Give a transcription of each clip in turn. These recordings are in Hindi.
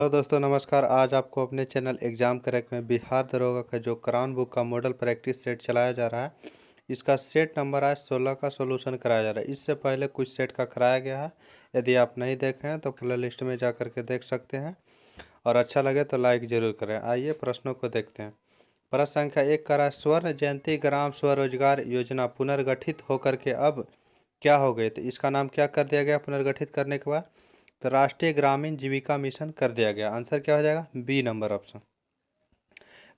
हेलो दोस्तों, नमस्कार। आज आपको अपने चैनल एग्जाम क्रैक में बिहार दरोगा का जो क्राउन बुक का मॉडल प्रैक्टिस सेट चलाया जा रहा है, इसका सेट नंबर आज 16 का सॉल्यूशन कराया जा रहा है। इससे पहले कुछ सेट का कराया गया है। यदि आप नहीं देखे हैं तो प्ले लिस्ट में जा करके देख सकते हैं और अच्छा लगे तो लाइक ज़रूर करें। आइए प्रश्नों को देखते हैं। प्रश्न संख्या 1 का स्वर्ण जयंती ग्राम स्वरोजगार योजना पुनर्गठित होकर के अब क्या हो गई? तो इसका नाम क्या कर दिया गया पुनर्गठित करने के बाद? तो राष्ट्रीय ग्रामीण जीविका मिशन कर दिया गया। आंसर क्या हो जाएगा? B number option.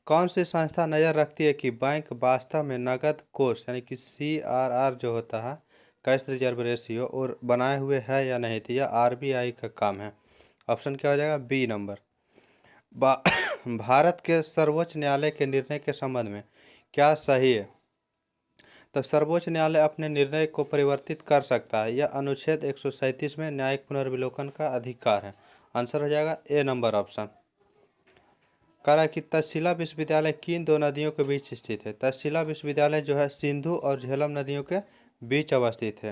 कौन सी संस्था नज़र रखती है कि बैंक वास्तव में नकद कोष यानी कि CRR जो होता है, कैश रिजर्व रेशियो, और बनाए हुए है या नहीं? तो यह RBI का काम है। ऑप्शन क्या हो जाएगा? B number. भारत के सर्वोच्च न्यायालय के निर्णय के संबंध में क्या सही है? तो सर्वोच्च न्यायालय अपने निर्णय को परिवर्तित कर सकता है। यह अनुच्छेद 137 में न्यायिक पुनर्विलोकन का अधिकार है। आंसर हो जाएगा ए नंबर ऑप्शन। कह रहा है कि तक्षशिला विश्वविद्यालय किन दो नदियों के बीच स्थित है? तक्षशिला विश्वविद्यालय जो है सिंधु और झेलम नदियों के बीच अवस्थित है।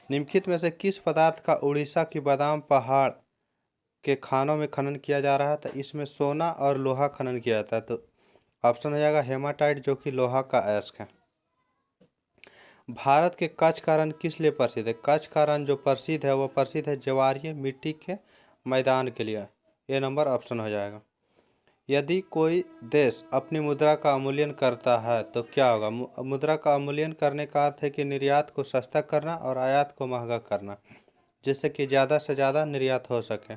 निम्नलिखित में से किस पदार्थ का उड़ीसा की बादाम पहाड़ के खानों में खनन किया जा रहा है? तो इसमें सोना और लोहा खनन किया जाता है। तो ऑप्शन हो जाएगा हेमाटाइट, जो कि लोहा का अयस्क है। भारत के कच्छ का रण किस लिए प्रसिद्ध है? कच्छ का रण जो प्रसिद्ध है वो प्रसिद्ध है ज्वारीय मिट्टी के मैदान के लिए। ये नंबर ऑप्शन हो जाएगा। यदि कोई देश अपनी मुद्रा का अवमूल्यन करता है तो क्या होगा? मुद्रा का अवमूल्यन करने का अर्थ है कि निर्यात को सस्ता करना और आयात को महंगा करना, जिससे कि ज़्यादा से ज़्यादा निर्यात हो सके।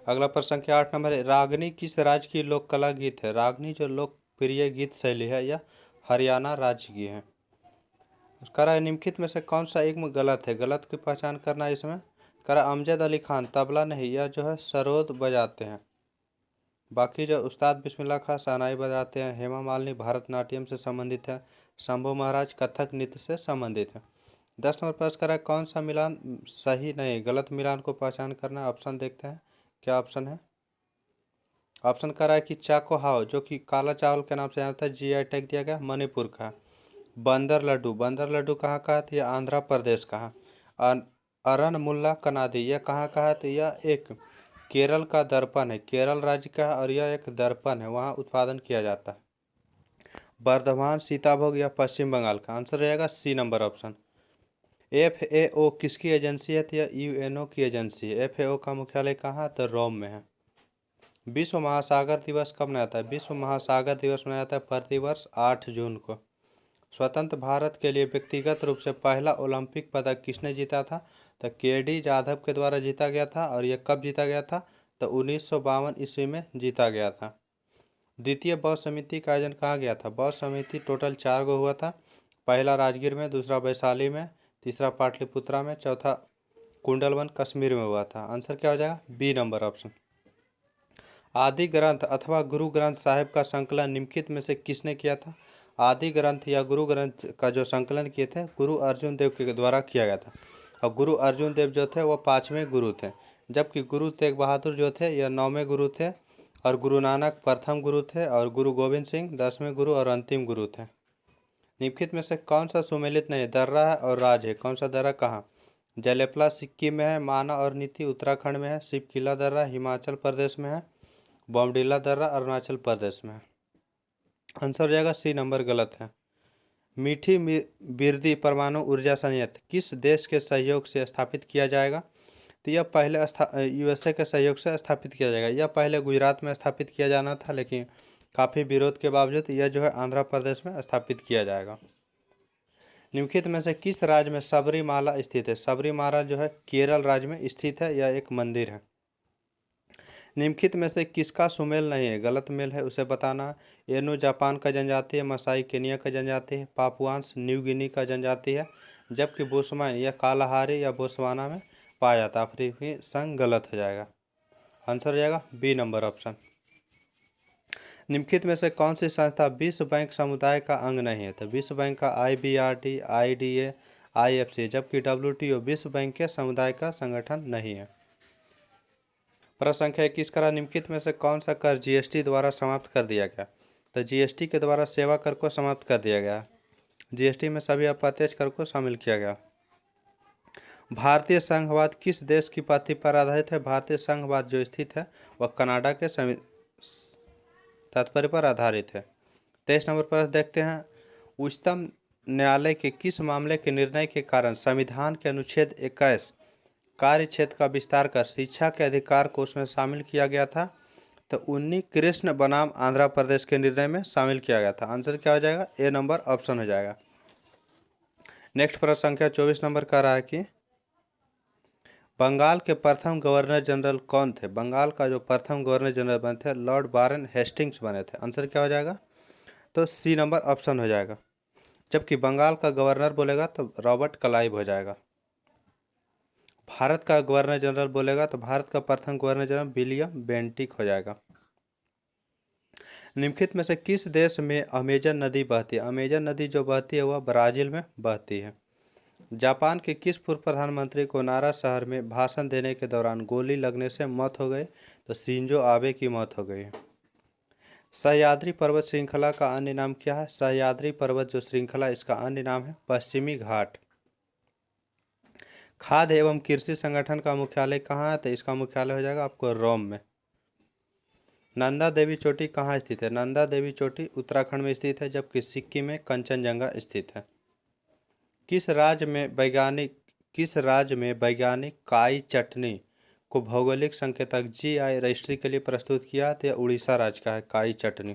अगला प्रश्न संख्या 8 नंबर है। रागनी किस राज्य की लोक कला गीत है? रागनी जो लोकप्रिय गीत शैली है यह हरियाणा राज्य की है। कह रहा है निम्नलिखित में से कौन सा एक में गलत है? गलत की पहचान करना है इसमें। कह रहा है अमजद अली खान तबला नहीं, यह जो है सरोद बजाते हैं। बाकी जो उस्ताद बिस्मिल्लाह खां शहनाई बजाते हैं। हेमा मालिनी भरतनाट्यम से संबंधित है। शंभू महाराज कथक नृत्य से संबंधित है। 10 नंबर प्रश्न करा कौन सा मिलान सही नहीं? गलत मिलान को पहचान करना है। ऑप्शन देखते हैं क्या ऑप्शन है। ऑप्शन करा है कि चाको हाव जो कि काला चावल के नाम से जाता है, GI टैग दिया गया, मणिपुर का। बंदर लड्डू कहाँ का है? तो यह आंध्र प्रदेश का है। अरन मुल्ला कनादी यह कहाँ का है? तो यह एक केरल का दर्पण है, केरल राज्य का है और यह एक दर्पण है, वहाँ उत्पादन किया जाता है। बर्धमान सीताभोग यह पश्चिम बंगाल का। आंसर रहेगा सी नंबर ऑप्शन। FAO किसकी एजेंसी है? तो यह UNO की एजेंसी है। FAO का मुख्यालय कहाँ है? तो रोम में है। विश्व महासागर दिवस कब मनाया? विश्व महासागर दिवस मनाया जाता है प्रतिवर्ष 8 जून को। स्वतंत्र भारत के लिए व्यक्तिगत रूप से पहला ओलंपिक पदक किसने जीता था? तो KD जाधव के द्वारा जीता गया था। और यह कब जीता गया था? तो 1952 ईस्वी में जीता गया था। द्वितीय बौद्ध समिति का आयोजन कहाँ गया था? बौद्ध समिति टोटल 4 गो हुआ था। पहला राजगीर में, दूसरा वैशाली में, तीसरा पाटलिपुत्रा में, चौथा कुंडलवन कश्मीर में हुआ था। आंसर क्या हो जाएगा? B number option. Adi Granth अथवा गुरु ग्रंथ साहिब का संकलन निम्नलिखित में से किसने किया था? आदि ग्रंथ या गुरु ग्रंथ का जो संकलन किए थे गुरु अर्जुन देव के द्वारा किया गया था। और गुरु अर्जुन देव जो थे वो 5वें गुरु थे, जबकि गुरु तेग बहादुर जो थे यह 9वें गुरु थे, और गुरु नानक प्रथम गुरु थे, और गुरु गोविंद सिंह 10वें गुरु और अंतिम गुरु थे। निम्नलिखित में से कौन सा सुमेलित नहीं? दर्रा है और राज है। कौन सा दर्रा कहाँ? जलेपला सिक्किम में है, माना और नीति उत्तराखंड में है, शिवकिला दर्रा हिमाचल प्रदेश में है, बॉमडिला दर्रा अरुणाचल प्रदेश में है। आंसर हो जाएगा सी नंबर गलत है। मीठी बिरदी परमाणु ऊर्जा संयंत्र किस देश के सहयोग से स्थापित किया जाएगा? तो यह पहले USA के सहयोग से स्थापित किया जाएगा। यह पहले गुजरात में स्थापित किया जाना था, लेकिन काफ़ी विरोध के बावजूद यह जो है आंध्र प्रदेश में स्थापित किया जाएगा। निम्नलिखित में से किस राज्य में सबरीमाला स्थित है? सबरीमाला जो है केरल राज्य में स्थित है, यह एक मंदिर है। निम्नलिखित में से किसका सुमेल नहीं है? गलत मेल है, उसे बताना। एनु जापान का जनजाति है, मसाई केनिया का जनजाति है, पापुआंस न्यू गिनी का जनजाति है, जबकि बोस्मान यह कालाहारी या बोस्वाना में पाया जाता है। अफ्रीकी संघ गलत हो जाएगा। आंसर हो जाएगा बी नंबर ऑप्शन। निम्नलिखित में से कौन सी संस्था विश्व बैंक समुदाय का अंग नहीं है? तो विश्व बैंक का IBRD, IDA, IFC, जबकि WTO विश्व बैंक के समुदाय का संगठन नहीं है। प्रश्न संख्या 21 करा निम्नलिखित में से कौन सा कर GST द्वारा समाप्त कर दिया गया? तो GST के द्वारा सेवा कर को समाप्त कर दिया गया। GST में सभी अप्रत्यक्ष कर को शामिल किया गया। भारतीय संघवाद किस देश की पद्धति पर आधारित है? भारतीय संघवाद जो स्थित है वह कनाडा के तात्पर्य पर आधारित है। 23 नंबर पर देखते हैं, उच्चतम न्यायालय के किस मामले के निर्णय के कारण संविधान के अनुच्छेद 21 कार्य क्षेत्र का विस्तार कर शिक्षा के अधिकार को उसमें शामिल किया गया था? तो उन्नी कृष्ण बनाम आंध्र प्रदेश के निर्णय में शामिल किया गया था। आंसर क्या हो जाएगा? ए नंबर ऑप्शन हो जाएगा। नेक्स्ट प्रश्न संख्या 24 नंबर का रहा है कि बंगाल के प्रथम गवर्नर जनरल कौन थे? बंगाल का जो प्रथम गवर्नर जनरल बने थे लॉर्ड बारन हेस्टिंग्स बने थे। आंसर क्या हो जाएगा? तो सी नंबर ऑप्शन हो जाएगा। जबकि बंगाल का गवर्नर बोलेगा तो रॉबर्ट क्लाइव हो जाएगा। भारत का गवर्नर जनरल बोलेगा तो भारत का प्रथम गवर्नर जनरल विलियम बेंटिक हो जाएगा। निम्नलिखित में से किस देश में अमेजन नदी बहती है? अमेजन नदी जो बहती है वह ब्राजील में बहती है। जापान के किस पूर्व प्रधानमंत्री को नारा शहर में भाषण देने के दौरान गोली लगने से मौत हो गई? तो शिंजो आबे की मौत हो गई है। सह्याद्री पर्वत श्रृंखला का अन्य नाम क्या है? सह्याद्री पर्वत जो श्रृंखला इसका अन्य नाम है पश्चिमी घाट। खाद्य एवं कृषि संगठन का मुख्यालय कहाँ है? तो इसका मुख्यालय हो जाएगा आपको रोम में। नंदा देवी चोटी कहाँ स्थित है? नंदा देवी चोटी उत्तराखंड में स्थित है, जबकि सिक्किम में कंचनजंगा स्थित है। किस राज्य में वैज्ञानिक काई चटनी को भौगोलिक संकेतक GI रजिस्ट्री के लिए प्रस्तुत किया? तो यह उड़ीसा राज्य का है काई चटनी।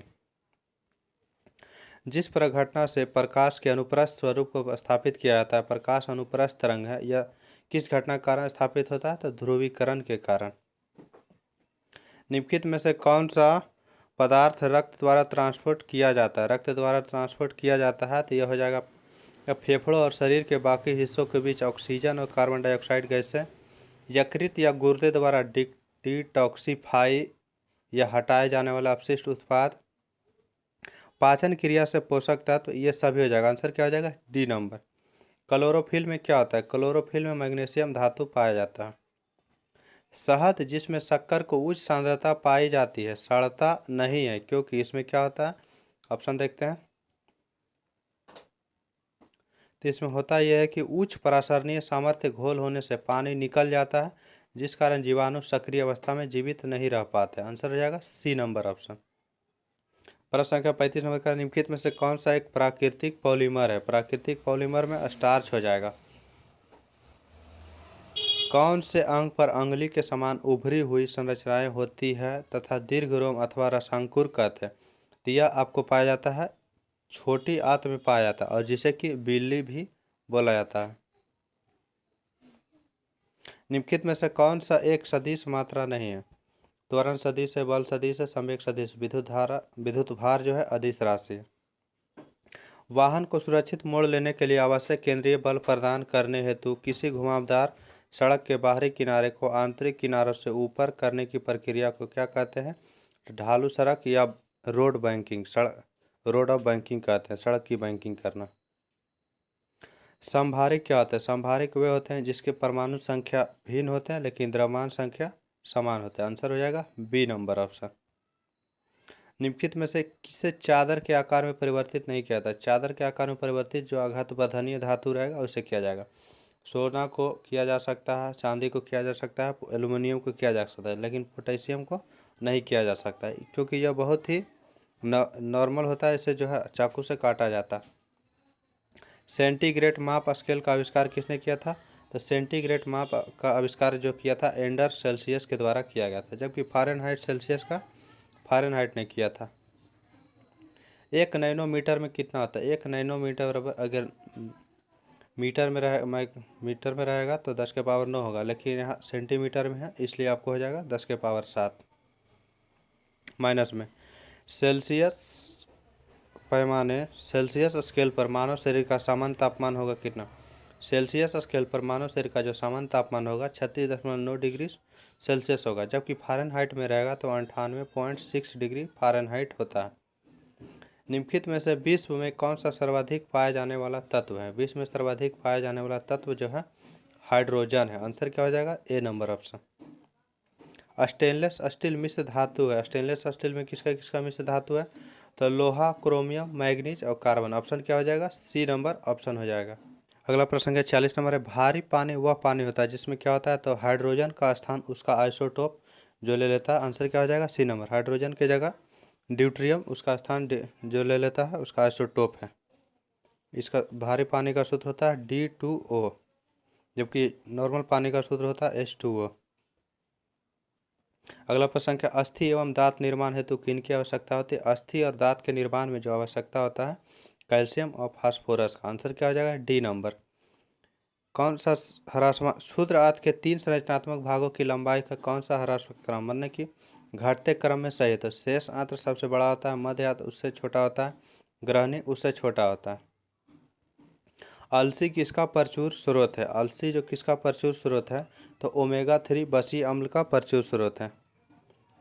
जिस प्रघटना से प्रकाश के अनुप्रस्थ स्वरूप को स्थापित किया जाता है, प्रकाश अनुप्रस्थ तरंग है, यह किस घटना के कारण स्थापित होता है? तो ध्रुवीकरण के कारण। निम्नलिखित में से कौन सा पदार्थ रक्त द्वारा ट्रांसपोर्ट किया जाता है? रक्त द्वारा ट्रांसपोर्ट किया जाता है तो यह हो जाएगा फेफड़ों और शरीर के बाकी हिस्सों के बीच ऑक्सीजन और कार्बन डाइऑक्साइड गैस से यकृत या गुर्दे द्वारा डिटॉक्सिफाई या हटाए जाने वाला अपशिष्ट उत्पाद, पाचन क्रिया से पोषक तत्व, ये सभी हो जाएगा। आंसर क्या हो जाएगा? D number. क्लोरोफिल में क्या होता है? क्लोरोफिल में मैग्नीशियम धातु पाया जाता है। शहद जिसमें शक्कर को उच्च सांद्रता पाई जाती है सड़ता नहीं है, क्योंकि इसमें क्या होता है? ऑप्शन देखते हैं। तो इसमें होता यह है कि उच्च परासरणीय सामर्थ्य घोल होने से पानी निकल जाता है, जिस कारण जीवाणु सक्रिय अवस्था में जीवित नहीं रह पाते। आंसर हो जाएगा सी नंबर ऑप्शन। प्रश्न संख्या 35 नंबर का, निम्नलिखित में से कौन सा एक प्राकृतिक पॉलीमर है? प्राकृतिक पॉलीमर में स्टार्च हो जाएगा। कौन से अंग पर अंगुली के समान उभरी हुई संरचनाएं होती है तथा दीर्घ रोम अथवा रसांकुर कहते हैं? तो यह आपको पाया जाता है छोटी आंत में पाया जाता है, और जिसे कि बिल्ली भी बोला जाता है। निम्नलिखित में से कौन सा एक सदिश मात्रा नहीं है? त्वरण सदिश है, बल सदिश है, संवेग सदिश, विद्युत भार जो है अदिश राशि है। वाहन को सुरक्षित मोड़ लेने के लिए आवश्यक केंद्रीय बल प्रदान करने हेतु किसी घुमावदार सड़क के बाहरी किनारे को आंतरिक किनारों से ऊपर करने की प्रक्रिया को क्या कहते हैं? ढालू सड़क या रोड ऑफ बैंकिंग कहते हैं, सड़क की बैंकिंग करना। संभारिक क्या होता है? संभारिक वे होते हैं जिसके परमाणु संख्या भिन्न होते हैं लेकिन द्रव्यमान संख्या समान होता है। आंसर हो जाएगा बी नंबर ऑप्शन। निम्नलिखित में से किसे चादर के आकार में परिवर्तित नहीं किया जाता? चादर के आकार में परिवर्तित जो आघात वर्धनीय धातु रहेगा उसे किया जाएगा। सोना को किया जा सकता है, चांदी को किया जा सकता है, एल्युमिनियम को किया जा सकता है, लेकिन पोटेशियम को नहीं किया जा सकता है, क्योंकि यह बहुत ही नॉर्मल होता है, इसे जो है चाकू से काटा जाता है। सेंटीग्रेड माप स्केल का आविष्कार किसने किया था? तो सेंटीग्रेड माप का आविष्कार जो किया था एंडर्स सेल्सियस के द्वारा किया गया था, जबकि फ़ारेनहाइट ने किया था। 1 नैनोमीटर में कितना होता है? 1 नैनोमीटर बराबर, अगर मीटर में रहेगा तो 10 के पावर 9 होगा, लेकिन यहाँ सेंटीमीटर में है इसलिए आपको हो जाएगा 10 के पावर 7। माइनस में सेल्सियस स्केल पर मानव शरीर का सामान्य तापमान होगा कितना? सेल्सियस स्केल पर मानव शरीर का जो सामान्य तापमान होगा 36.9 डिग्री सेल्सियस होगा, जबकि फ़ारेनहाइट में रहेगा तो 98.6 डिग्री फ़ारेनहाइट होता है। निम्नलिखित में से विश्व में कौन सा सर्वाधिक पाया जाने वाला तत्व है? विश्व में सर्वाधिक पाया जाने वाला तत्व जो है हाइड्रोजन है। आंसर क्या हो जाएगा? ए नंबर ऑप्शन। स्टेनलेस स्टील मिश्र धातु है। स्टेनलेस स्टील में किसका किसका मिश्र धातु है? तो लोहा, क्रोमियम, मैग्नीज और कार्बन। ऑप्शन क्या हो जाएगा? सी नंबर ऑप्शन हो जाएगा। अगला प्रश्न है 40 नंबर है, भारी पानी वह पानी होता है जिसमें क्या होता है, तो हाइड्रोजन का स्थान उसका आइसोटोप जो ले लेता है। आंसर क्या हो जाएगा, सी नंबर। हाइड्रोजन की जगह ड्यूट्रियम उसका स्थान जो ले लेता है उसका आइसोटोप है। इसका भारी पानी का सूत्र होता है D2O, जबकि नॉर्मल पानी का सूत्र होता है H2O। अगला प्रश्न है, अस्थि एवं दांत निर्माण हेतु किनकी आवश्यकता होती है। अस्थि और दांत के निर्माण में जो आवश्यकता होता है कैल्शियम और फास्फोरस का। आंसर क्या हो जाएगा, डी नंबर। कौन सा ह्रासमान क्षुद्र आंत के 3 संरचनात्मक भागों की लंबाई का कौन सा ह्रासमान क्रम, मतलब कि घटते क्रम में सही है। तो शेष आंत्र सबसे बड़ा होता है, मध्य आंत्र उससे छोटा होता है, ग्रहणी उससे छोटा होता है। अलसी किसका प्रचुर स्रोत है। अलसी जो किसका प्रचुर स्रोत है, तो ओमेगा 3 बसी अम्ल का प्रचुर स्रोत है।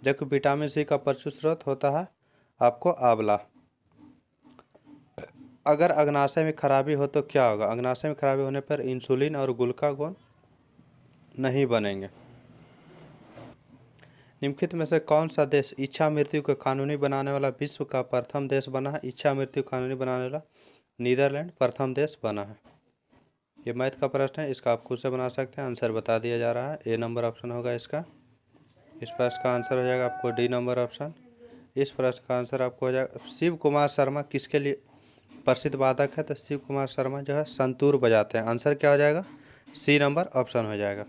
जबकि विटामिन सी का प्रचुर स्रोत होता है आपको आंवला। अगर अग्नाशय में खराबी हो तो क्या होगा। अग्नाशय में खराबी होने पर इंसुलिन और ग्लूकागोन नहीं बनेंगे। निम्नलिखित में से कौन सा देश इच्छा मृत्यु को कानूनी बनाने वाला विश्व का प्रथम देश बना है। इच्छा मृत्यु कानूनी बनाने वाला नीदरलैंड प्रथम देश बना है। ये मैथ का प्रश्न है, इसका आप खुद से बना सकते हैं। आंसर बता दिया जा रहा है, ए नंबर ऑप्शन होगा इसका। इस प्रश्न का आंसर हो जाएगा आपको डी नंबर ऑप्शन। इस प्रश्न का आंसर आपको हो जाएगा। शिव कुमार शर्मा किसके लिए प्रसिद्ध वादक है, तो शिव कुमार शर्मा जो है संतूर बजाते हैं। आंसर क्या हो जाएगा, सी नंबर ऑप्शन हो जाएगा।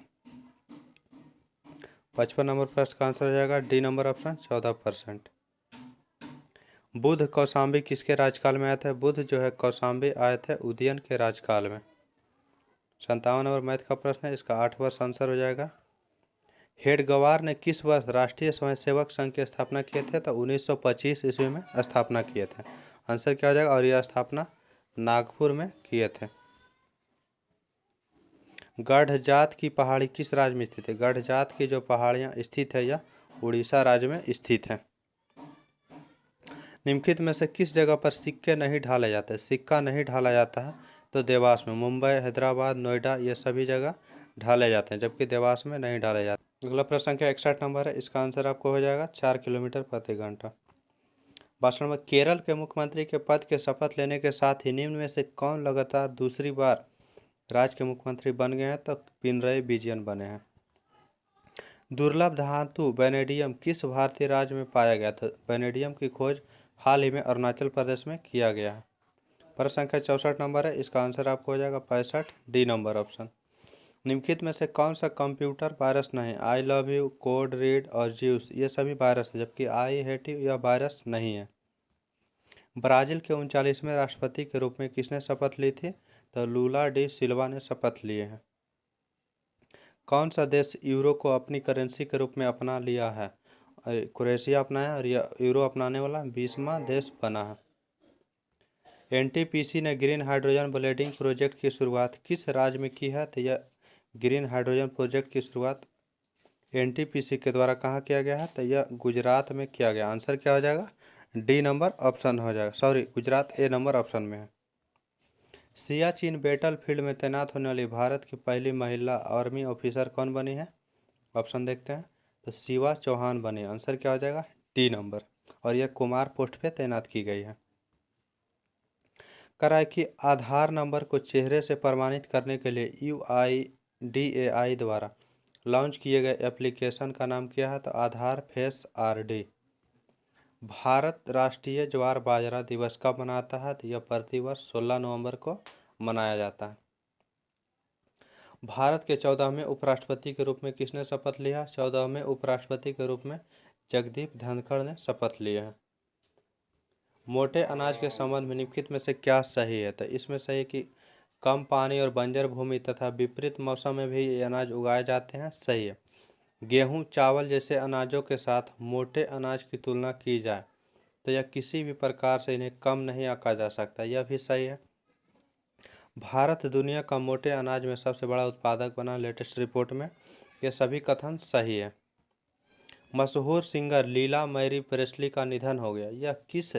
55 नंबर प्रश्न का आंसर हो जाएगा D number option 14%। Buddha Kaushambi किसके राजकाल में आए थे। बुद्ध जो है कौशाम्बी आए थे उदयन के राजकाल में। 57 नंबर मैथ का प्रश्न है, इसका 8 वर्ष आंसर हो जाएगा। हेडगवार ने किस वर्ष राष्ट्रीय स्वयंसेवक संघ की स्थापना किए थे, तो 1925 ईस्वी में स्थापना किए थे। आंसर क्या हो जाएगा, और यह स्थापना नागपुर में किए थे। गढ़जात की पहाड़ी किस राज्य में स्थित है। गढ़जात की जो पहाड़ियाँ स्थित है यह उड़ीसा राज्य में स्थित है। निम्नलिखित में से किस जगह पर सिक्के नहीं ढाले जाते। सिक्का नहीं ढाला जाता है, तो देवास में। मुंबई, हैदराबाद, नोएडा ये सभी जगह ढाले जाते हैं, जबकि देवास में नहीं ढाले जाते। अगला प्रश्न संख्या 61 नंबर है, इसका आंसर आपको हो जाएगा 4 किलोमीटर प्रति घंटा। भाषण में केरल के मुख्यमंत्री के पद के शपथ लेने के साथ ही निम्न में से कौन लगातार दूसरी बार राज्य के मुख्यमंत्री बन गए हैं, तो पिनरई विजयन बने हैं। दुर्लभ धातु वेनेडियम किस भारतीय राज्य में पाया गया था। वेनेडियम की खोज हाल ही में अरुणाचल प्रदेश में किया गया है। प्रश्न संख्या 64 नंबर है, इसका आंसर आपको हो जाएगा 65, डी नंबर ऑप्शन। निम्नलिखित में से कौन सा कंप्यूटर वायरस नहीं। I love you, code read और ज्यूस ये सभी वायरस है, जबकि आई हेट यू यह वायरस नहीं है। ब्राजील के 39वें राष्ट्रपति के रूप में किसने शपथ ली थी, तो लूला डी सिल्वा ने शपथ लिए हैं। कौन सा देश यूरो को अपनी करेंसी के रूप में अपना लिया है। क्रोएशिया अपनाया और यह यूरो अपनाने वाला 20वां देश बना है। एनटीपीसी ने ग्रीन हाइड्रोजन ब्लेंडिंग प्रोजेक्ट की शुरुआत किस राज्य में की है, तो यह ग्रीन हाइड्रोजन प्रोजेक्ट की शुरुआत एनटीपीसी के द्वारा कहाँ किया गया है, तो यह गुजरात में किया गया। आंसर क्या हो जाएगा, डी नंबर ऑप्शन हो जाएगा, सॉरी गुजरात ए नंबर ऑप्शन में है। सियाचिन बैटल फील्ड में तैनात होने वाली भारत की पहली महिला आर्मी ऑफिसर कौन बनी है। ऑप्शन देखते हैं, तो शिवा चौहान बनी। आंसर क्या हो जाएगा, डी नंबर, और यह कुमार पोस्ट पे तैनात की गई है। करा है कि आधार नंबर को चेहरे से प्रमाणित करने के लिए UIDAI द्वारा लॉन्च किए गए एप्लीकेशन का नाम क्या है, तो आधार फेस RD। भारत राष्ट्रीय ज्वार बाजरा दिवस कब मनाता है, तो यह प्रतिवर्ष 16 नवंबर को मनाया जाता है। भारत के 14वें उपराष्ट्रपति के रूप में किसने शपथ लिया। 14वें उपराष्ट्रपति के रूप में जगदीप धनखड़ ने शपथ लिया है। मोटे अनाज के संबंध में निम्नलिखित में से क्या सही है, तो इसमें सही है कि कम पानी और बंजर भूमि तथा विपरीत मौसम में भी ये अनाज उगाए जाते हैं, सही है। गेहूं, चावल जैसे अनाजों के साथ मोटे अनाज की तुलना की जाए तो यह किसी भी प्रकार से इन्हें कम नहीं आंका जा सकता, यह भी सही है। भारत दुनिया का मोटे अनाज में सबसे बड़ा उत्पादक बना लेटेस्ट रिपोर्ट में, ये सभी कथन सही है। मशहूर सिंगर लीला मैरी प्रेस्ली का निधन हो गया, यह किस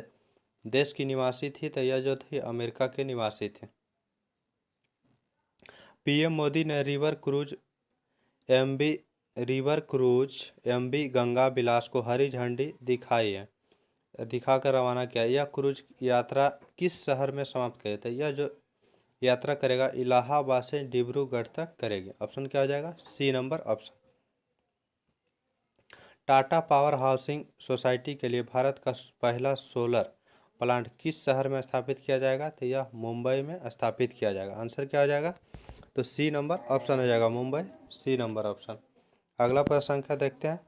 देश की निवासी थी, तो यह जो थी अमेरिका के निवासी थे। पीएम मोदी ने river cruise MV Ganga Bilas को हरी झंडी दिखाकर रवाना किया। यह क्रूज यात्रा किस शहर में समाप्त किए थे, यह जो यात्रा करेगा? इलाहाबाद से डिब्रूगढ़ तक करेगी। ऑप्शन क्या हो जाएगा? C number option. Tata power housing society के लिए भारत का पहला सोलर प्लांट किस शहर में स्थापित किया जाएगा? तो यह मुंबई में स्थापित किया जाएगा। आंसर क्या हो जाएगा? तो सी नंबर ऑप्शन हो जाएगा, मुंबई, सी नंबर ऑप्शन। अगला प्रश्न संख्या देखते हैं।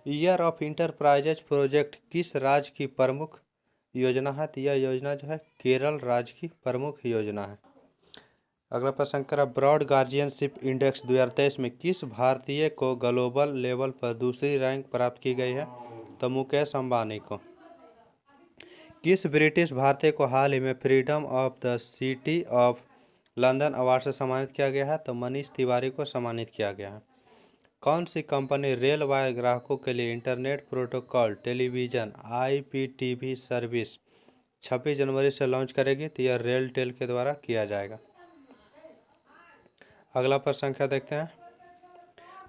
ईयर ऑफ इंटरप्राइजेज प्रोजेक्ट किस राज्य की प्रमुख योजना है? तो यह योजना जो है केरल राज्य की प्रमुख योजना है। अगला प्रश्न करा, ब्रॉड गार्जियनशिप इंडेक्स 2023 में किस भारतीय को ग्लोबल लेवल पर दूसरी रैंक प्राप्त की गई है? तो मुकेश अंबानी को। किस ब्रिटिश भारतीय को हाल ही में freedom of the city of London award से सम्मानित किया गया है? तो मनीष तिवारी को सम्मानित किया गया है। कौन सी कंपनी रेल वायर ग्राहकों के लिए internet protocol television IPTV service 26 जनवरी से लॉन्च करेगी? तो यह रेलटेल के द्वारा किया जाएगा। अगला प्रश्न संख्या देखते हैं।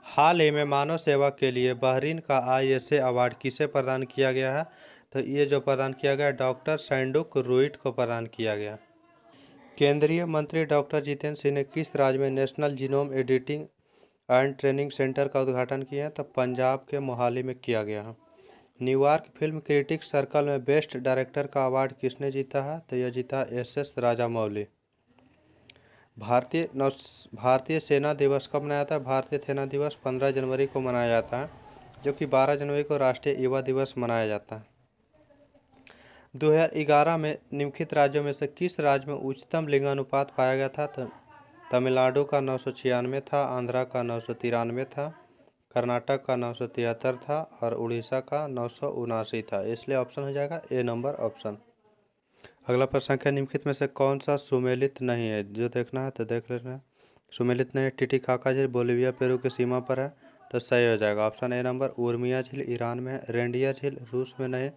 हाल ही में मानव सेवा के लिए बहरीन का ISA अवार्ड किसे प्रदान किया गया है? तो ये जो प्रदान किया गया डॉक्टर सैंडुक रुइट को प्रदान किया गया। केंद्रीय मंत्री डॉक्टर जितेंद्र सिंह ने किस राज्य में national genome editing and training centre का उद्घाटन किया है? तो पंजाब के मोहाली में किया गया है। न्यूयॉर्क फिल्म क्रिटिक्स सर्कल में बेस्ट डायरेक्टर का अवार्ड किसने जीता है? तो यह जीता SS राजामौली। भारतीय सेना दिवस कब मनाया जाता है? भारतीय सेना दिवस 15 जनवरी को मनाया जाता है, जो कि 12 जनवरी को राष्ट्रीय युवा दिवस मनाया जाता है। 2011 में निम्नलिखित राज्यों में से किस राज्य में उच्चतम लिंगानुपात पाया गया था? तो तमिलनाडु का 996 था, आंध्रा का 993 था, कर्नाटक का 973 था और उड़ीसा का 979 था। इसलिए ऑप्शन हो जाएगा ए नंबर ऑप्शन। अगला प्रश्न संख्या निम्नलिखित में से कौन सा सुमेलित नहीं है? जो देखना है तो देख लेना है। सुमेलित नहीं है। टिटिकाका झील बोलिविया पेरू की सीमा पर है, तो सही हो जाएगा ऑप्शन ए नंबर। उर्मिया झील ईरान में है। रेंडियर झील रूस में नहीं,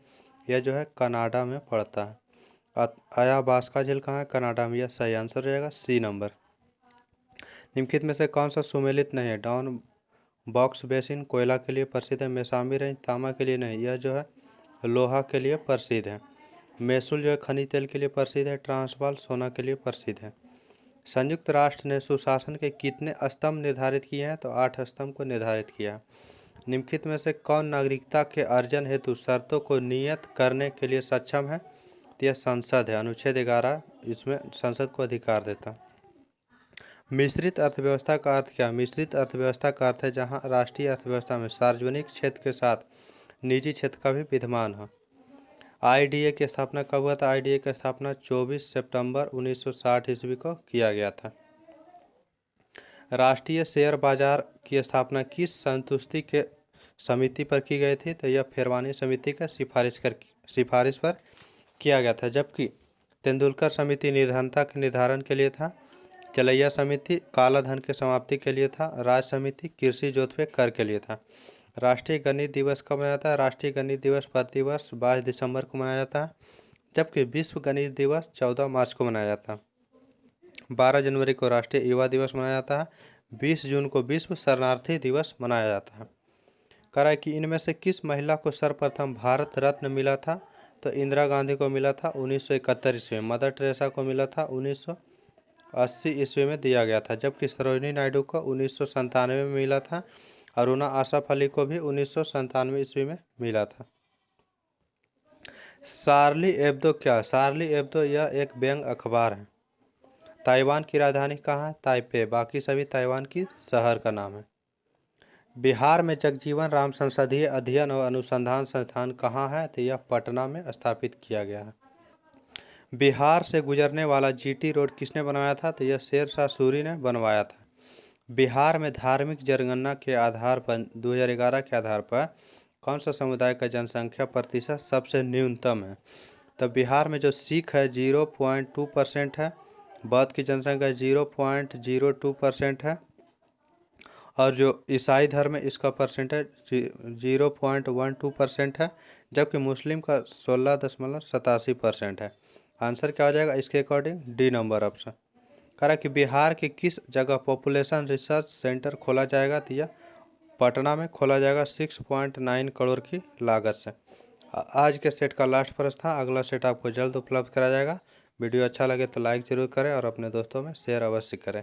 यह जो है कनाडा में पड़ता है। अयाबास्का झील कहाँ है? कनाडा में। यह सही आंसर हो जाएगा सी नंबर। निम्नलिखित में से कौन सा सुमेलित नहीं है? डॉन बॉक्स बेसिन कोयला के लिए प्रसिद्ध है। मेसामी रेंज तांबा के लिए नहीं, यह जो है लोहा के लिए प्रसिद्ध है। मैसूल जो है खनिज तेल के लिए प्रसिद्ध है। ट्रांसवाल सोना के लिए प्रसिद्ध है। संयुक्त राष्ट्र ने सुशासन के कितने स्तंभ निर्धारित किए हैं? तो 8 स्तंभ को निर्धारित किया है। निम्नलिखित में से कौन नागरिकता के अर्जन हेतु शर्तों को नियत करने के लिए सक्षम है? तो यह संसद है। अनुच्छेद 11 इसमें संसद को अधिकार देता है। मिश्रित अर्थव्यवस्था का अर्थ क्या? मिश्रित अर्थव्यवस्था का अर्थ है जहां राष्ट्रीय अर्थव्यवस्था में सार्वजनिक क्षेत्र के साथ निजी क्षेत्र का भी विद्यमान हो। IDA की स्थापना कब हुआ था? IDA की स्थापना 24 सितंबर 1960 ईस्वी को किया गया था। राष्ट्रीय शेयर बाजार की स्थापना किस संतुष्टि के समिति पर की गई थी? तो यह फेरवानी समिति का सिफारिश पर किया गया था, जबकि तेंदुलकर समिति निर्धनता के निर्धारण के लिए था। चलैया समिति काला धन के समाप्ति के लिए था। राज्य समिति कृषि जोत पे कर के लिए था। राष्ट्रीय गणित दिवस कब मनाया जाता है? राष्ट्रीय गणित दिवस प्रतिवर्ष 22 दिसंबर को मनाया जाता है, जबकि विश्व गणित दिवस 14 मार्च को मनाया जाता है। 12 जनवरी को राष्ट्रीय युवा दिवस मनाया जाता है। 20 जून को विश्व शरणार्थी दिवस मनाया जाता है। कह रहा है कि इनमें से किस महिला को सर्वप्रथम भारत रत्न मिला था? तो इंदिरा गांधी को मिला था 1971 ईस्वी में। मदर टेरेसा को मिला था 1980 ईस्वी में दिया गया था, जबकि सरोजिनी नायडू को 1997 में मिला था। अरुणा आसफ अली को भी 1997 ईस्वी में मिला था। शार्ली एब्दो क्या? शार्ली एब्दो यह एक व्यंग्य अखबार है। ताइवान की राजधानी कहाँ है? ताइपे। बाकी सभी ताइवान की शहर का नाम है। बिहार में जगजीवन राम संसदीय अध्ययन और अनुसंधान संस्थान कहाँ है? तो यह पटना में स्थापित किया गया है। बिहार से गुजरने वाला GT रोड किसने बनवाया था? तो यह शेर शाह सूरी ने बनवाया था। बिहार में धार्मिक जनगणना के आधार पर 2011 के आधार पर कौन सा समुदाय का जनसंख्या प्रतिशत सबसे न्यूनतम है? तो बिहार में जो सिख है 0.2% है, बौद्ध की जनसंख्या 0.02% है, और जो ईसाई धर्म है इसका परसेंटेज 0.12% है, जबकि मुस्लिम का 16.87% है। आंसर क्या हो जाएगा इसके अकॉर्डिंग? D number option. कह रहा है कि बिहार के किस जगह पॉपुलेशन रिसर्च सेंटर खोला जाएगा? तो यह पटना में खोला जाएगा 6.9 करोड़ की लागत से। आज के सेट का लास्ट प्रश्न था। अगला सेट आपको जल्द उपलब्ध करा जाएगा। वीडियो अच्छा लगे तो लाइक ज़रूर करें और अपने दोस्तों में शेयर अवश्य करें।